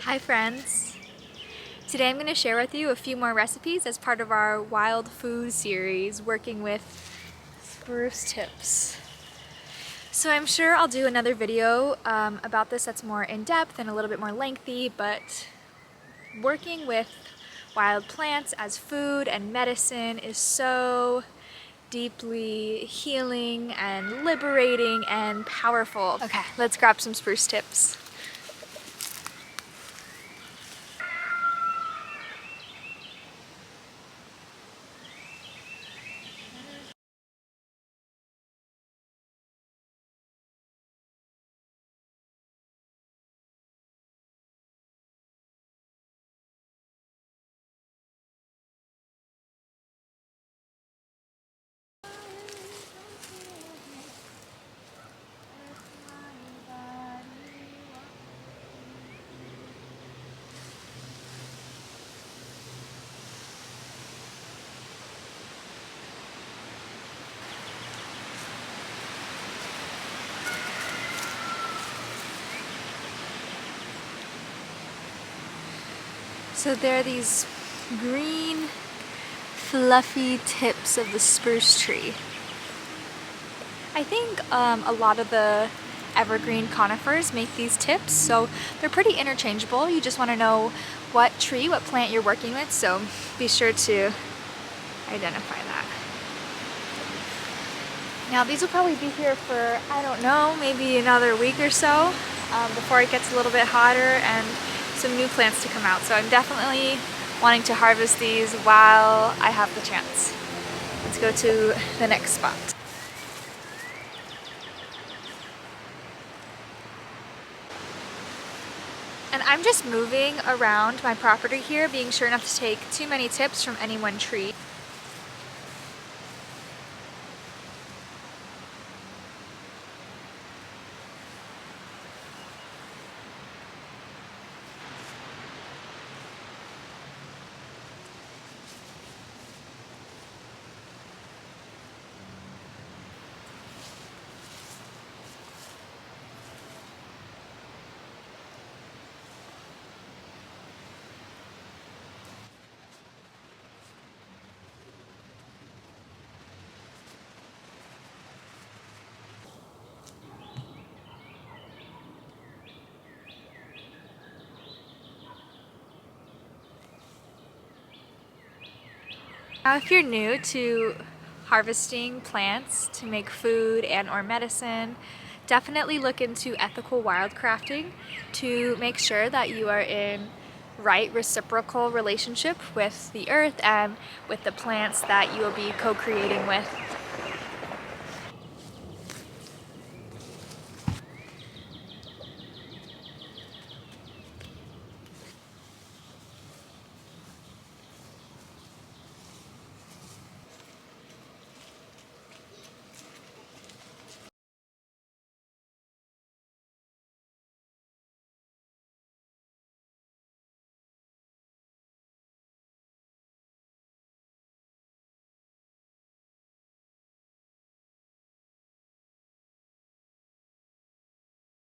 Hi friends! Today I'm going to share with you a few more recipes as part of our wild food series working with spruce tips. So I'm sure I'll do another video about this that's more in-depth and a little bit more lengthy, but working with wild plants as food and medicine is so deeply healing and liberating and powerful. Okay, let's grab some spruce tips. So there are these green, fluffy tips of the spruce tree. I think a lot of the evergreen conifers make these tips, so they're pretty interchangeable. You just want to know what tree, what plant you're working with, so be sure to identify that. Now these will probably be here for, I don't know, maybe another week or so before it gets a little bit hotter and some new plants to come out. So I'm definitely wanting to harvest these while I have the chance. Let's go to the next spot. And I'm just moving around my property here, being sure not to take too many tips from any one tree. Now, if you're new to harvesting plants to make food and or medicine, definitely look into ethical wildcrafting to make sure that you are in right reciprocal relationship with the earth and with the plants that you will be co-creating with.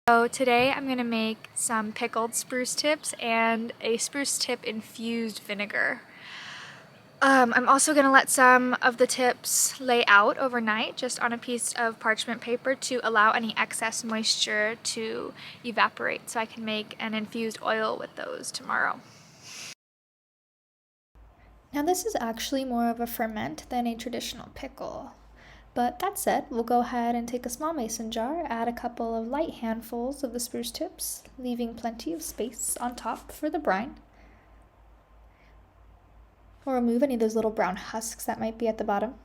So today I'm going to make some pickled spruce tips and a spruce tip infused vinegar. I'm also going to let some of the tips lay out overnight just on a piece of parchment paper to allow any excess moisture to evaporate so I can make an infused oil with those tomorrow. Now this is actually more of a ferment than a traditional pickle. But that said, we'll go ahead and take a small mason jar, add a couple of light handfuls of the spruce tips, leaving plenty of space on top for the brine. We'll remove any of those little brown husks that might be at the bottom.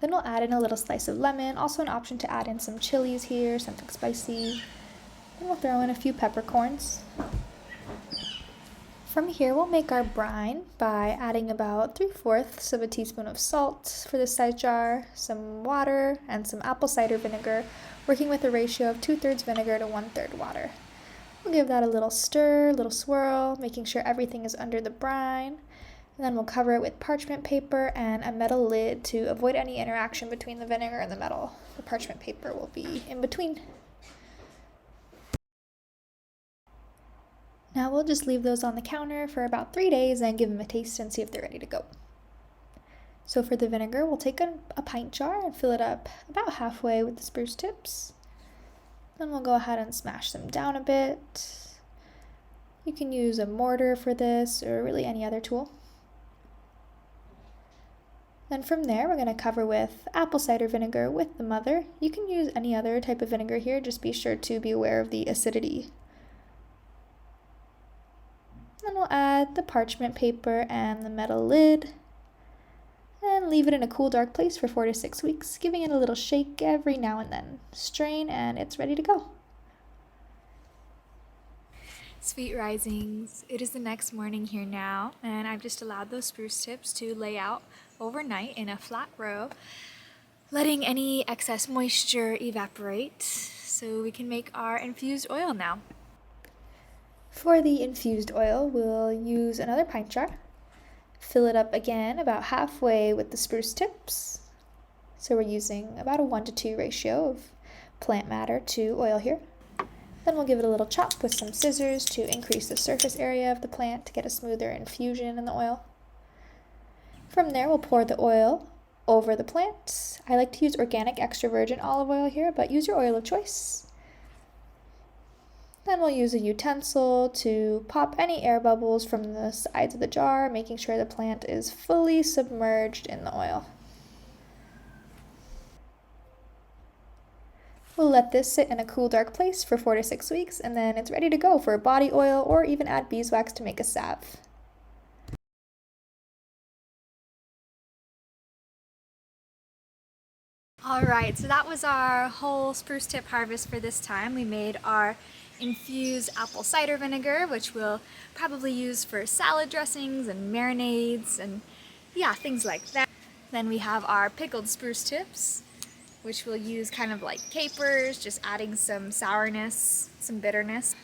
Then we'll add in a little slice of lemon, also an option to add in some chilies here, something spicy. Then we'll throw in a few peppercorns. From here, we'll make our brine by adding about 3/4 of a teaspoon of salt for this size jar, some water, and some apple cider vinegar, working with a ratio of 2/3 vinegar to 1/3 water. We'll give that a little stir, a little swirl, making sure everything is under the brine. And then we'll cover it with parchment paper and a metal lid to avoid any interaction between the vinegar and the metal. The parchment paper will be in between. Now we'll just leave those on the counter for about 3 days and give them a taste and see if they're ready to go. So for the vinegar, we'll take a pint jar and fill it up about halfway with the spruce tips. Then we'll go ahead and smash them down a bit. You can use a mortar for this or really any other tool. Then from there, we're going to cover with apple cider vinegar with the mother. You can use any other type of vinegar here, just be sure to be aware of the acidity. Then we'll add the parchment paper and the metal lid and leave it in a cool, dark place for 4 to 6 weeks, giving it a little shake every now and then. Strain and it's ready to go. Sweet risings, it is the next morning here now, and I've just allowed those spruce tips to lay out overnight in a flat row, letting any excess moisture evaporate so we can make our infused oil now. For the infused oil, we'll use another pint jar. Fill it up again about halfway with the spruce tips. So we're using about a 1-to-2 ratio of plant matter to oil here. Then we'll give it a little chop with some scissors to increase the surface area of the plant to get a smoother infusion in the oil. From there, we'll pour the oil over the plant. I like to use organic extra virgin olive oil here, but use your oil of choice. Then we'll use a utensil to pop any air bubbles from the sides of the jar, making sure the plant is fully submerged in the oil. We'll let this sit in a cool, dark place for 4 to 6 weeks, and then it's ready to go for body oil or even add beeswax to make a salve. Alright, so that was our whole spruce tip harvest for this time. We made our infused apple cider vinegar, which we'll probably use for salad dressings and marinades and yeah, things like that. Then we have our pickled spruce tips, which we'll use kind of like capers, just adding some sourness, some bitterness.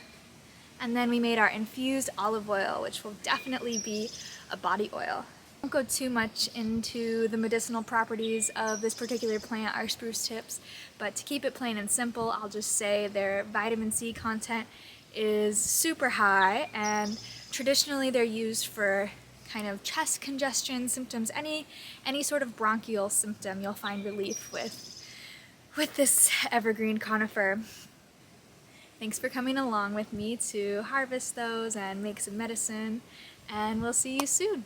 And then we made our infused olive oil, which will definitely be a body oil. I won't go too much into the medicinal properties of this particular plant, our spruce tips, but to keep it plain and simple, I'll just say their vitamin C content is super high, and traditionally they're used for kind of chest congestion symptoms, any sort of bronchial symptom you'll find relief with this evergreen conifer. Thanks for coming along with me to harvest those and make some medicine, and we'll see you soon.